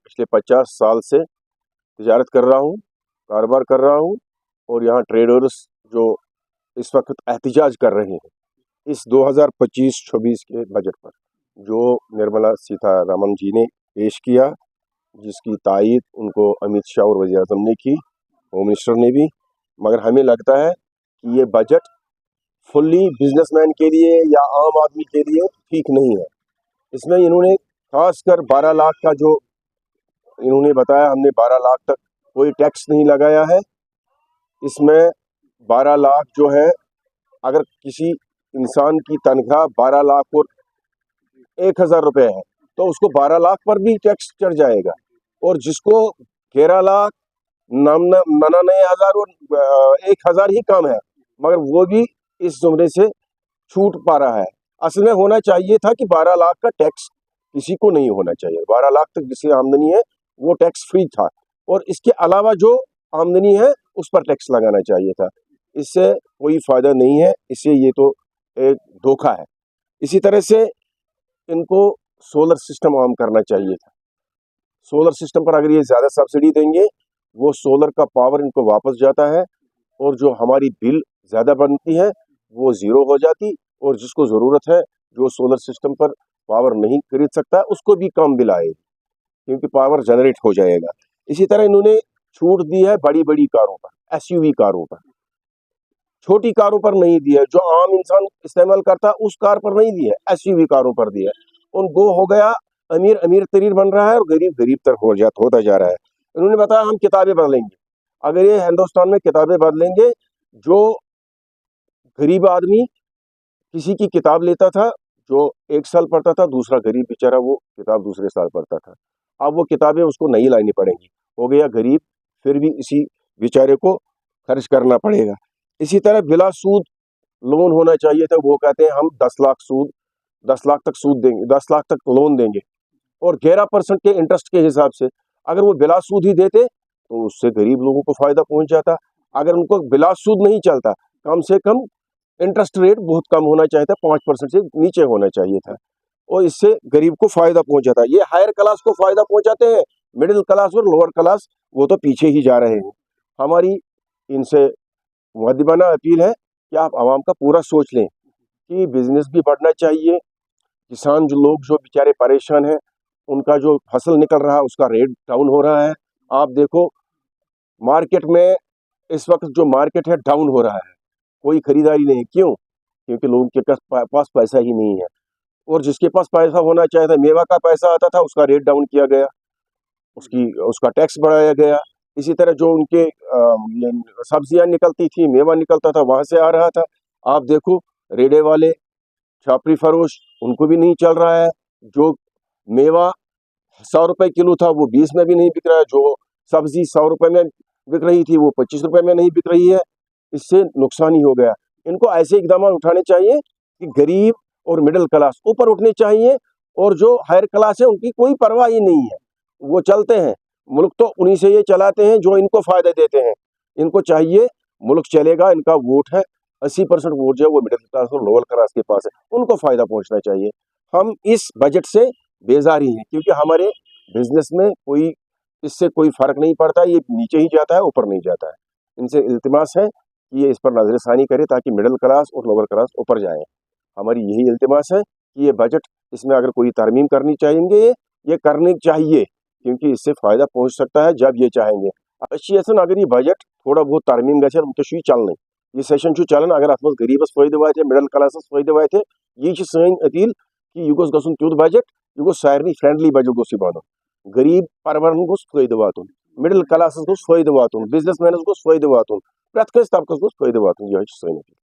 पिछले 50 साल से तिजारत कर रहा हूँ, कारोबार कर रहा हूँ, और यहाँ ट्रेडर्स जो इस वक्त एहतिजाज कर रहे हैं इस 2025-26 के बजट पर, जो निर्मला सीतारमण जी ने पेश किया, जिसकी तायीद उनको अमित शाह और वज़ीर आज़म ने की, होम मिनिस्टर ने भी। मगर हमें लगता है कि ये बजट फुल्ली बिजनेसमैन के लिए या आम आदमी के लिए ठीक नहीं है। इसमें इन्होंने खासकर 12 लाख का जो इन्होंने बताया, हमने 12 लाख तक कोई टैक्स नहीं लगाया है। इसमें 12 लाख जो है, अगर किसी इंसान की तनख्वाह 12 लाख और 1,000 रुपये है तो उसको 12 लाख पर भी टैक्स चढ़ जाएगा, और जिसको 13 लाख 99,000 और 1,000 ही कम है, मगर वो भी इस जुमरे से छूट पा रहा है। असल में होना चाहिए था कि 12 लाख का टैक्स किसी को नहीं होना चाहिए। 12 लाख तक जिसकी आमदनी है वो टैक्स फ्री था, और इसके अलावा जो आमदनी है उस पर टैक्स लगाना चाहिए था। इससे कोई फ़ायदा नहीं है, इससे ये तो एक धोखा है। इसी तरह से इनको सोलर सिस्टम आम करना चाहिए था। सोलर सिस्टम पर अगर ये ज़्यादा सब्सिडी देंगे, वो सोलर का पावर इनको वापस जाता है, और जो हमारी बिल ज़्यादा बनती है वो ज़ीरो हो जाती, और जिसको ज़रूरत है, जो सोलर सिस्टम पर पावर नहीं खरीद सकता, उसको भी कम बिल आएगी, क्योंकि पावर जनरेट हो जाएगा। इसी तरह इन्होंने छूट दी है बड़ी बड़ी कारों पर, एसयूवी कारों पर, छोटी कारों पर नहीं दी है। जो आम इंसान इस्तेमाल करता है उस कार पर नहीं दी है, एसयूवी कारों पर दी है। उनको हो गया अमीर अमीर तरीन बन रहा है और गरीब गरीब तक होता जा रहा है। इन्होंने बताया हम किताबें बदलेंगे। अगर ये हिंदुस्तान में किताबें बदलेंगे, जो गरीब आदमी किसी की किताब लेता था, जो 1 साल पढ़ता था, दूसरा गरीब बेचारा वो किताब दूसरे साल पढ़ता था, अब वो किताबें उसको नहीं लानी पड़ेंगी, हो गया गरीब, फिर भी इसी बेचारे को खर्च करना पड़ेगा। इसी तरह बिला सूद लोन होना चाहिए था। वो कहते हैं हम 10 लाख तक सूद देंगे, 10 लाख तक लोन देंगे, और 11% के इंटरेस्ट के हिसाब से। अगर वो बिला सूद ही देते तो उससे गरीब लोगों को फायदा पहुंच जाता। अगर उनको बिला सूद नहीं चलता, कम से कम इंटरेस्ट रेट बहुत कम होना चाहिए था, 5% से नीचे होना चाहिए था, और इससे गरीब को फायदा पहुंच जाता है। ये हायर क्लास को फायदा पहुंचाते हैं, मिडिल क्लास और लोअर क्लास वो तो पीछे ही जा रहे हैं। हमारी इनसे मुअद्दिबाना अपील है कि आप आवाम का पूरा सोच लें कि बिजनेस भी बढ़ना चाहिए। किसान जो लोग जो बेचारे परेशान हैं, उनका जो फसल निकल रहा है उसका रेट डाउन हो रहा है। आप देखो मार्केट में इस वक्त जो मार्केट है डाउन हो रहा है, कोई खरीदारी नहीं। क्यों? क्योंकि लोगों के पास पैसा ही नहीं है, और जिसके पास पैसा होना चाहिए था, मेवा का पैसा आता था, उसका रेट डाउन किया गया, उसका टैक्स बढ़ाया गया। इसी तरह जो उनके सब्जियां निकलती थी, मेवा निकलता था, वहां से आ रहा था। आप देखो रेडे वाले, छापरी फरोश, उनको भी नहीं चल रहा है। जो मेवा 100 रुपए किलो था वो 20 में भी नहीं बिक रहा है। जो सब्जी 100 रुपए में बिक रही थी वो 25 रुपए में नहीं बिक रही है। इससे नुकसान ही हो गया। इनको ऐसे इकदाम उठाने चाहिए कि गरीब और मिडिल क्लास ऊपर उठने चाहिए, और जो हायर क्लास है उनकी कोई परवाह ही नहीं है, वो चलते हैं। मुल्क तो उन्हीं से ये चलाते हैं जो इनको फायदे देते हैं। इनको चाहिए मुल्क चलेगा, इनका वोट है, 80% वोट जो है वो मिडिल क्लास और लोअर क्लास के पास है, उनको फायदा पहुंचना चाहिए। हम इस बजट से बेजार ही हैं, क्योंकि हमारे बिजनेस में कोई इससे कोई फर्क नहीं पड़ता। ये नीचे ही जाता है, ऊपर नहीं जाता है। इनसे इल्तिमास है कि ये इस पर नजरसानी करे, ताकि मिडिल क्लास और लोअर क्लास ऊपर जाए। हमारी यही इल्तिमास है कि ये बजट, इसमें अगर कोई तरमीम करनी चाहेंगे ये करनी चाहिए, क्योंकि इससे फायदा पहुंच सकता है जब ये चाहेंगे। अगर ये बजट थोड़ा बहुत तरमीम गए तो चल ये सेशन चलन, अगर अत गरीबस फायदे वाते, मिडिल क्लासस फायदे वाते, ये सन अपील कि यह गोस तुथ बजट, यह गोस सारे फ्रेंडली बजट गोस बन। गरीब परवरन गोस फायदे वातुन, मिडिल क्लासस गोस फायदे वातुन, बिजनेसमैनस गोस फायदे वातुन, प्रत कस तबकस गोस फायदे वातुन। यह सन अपील।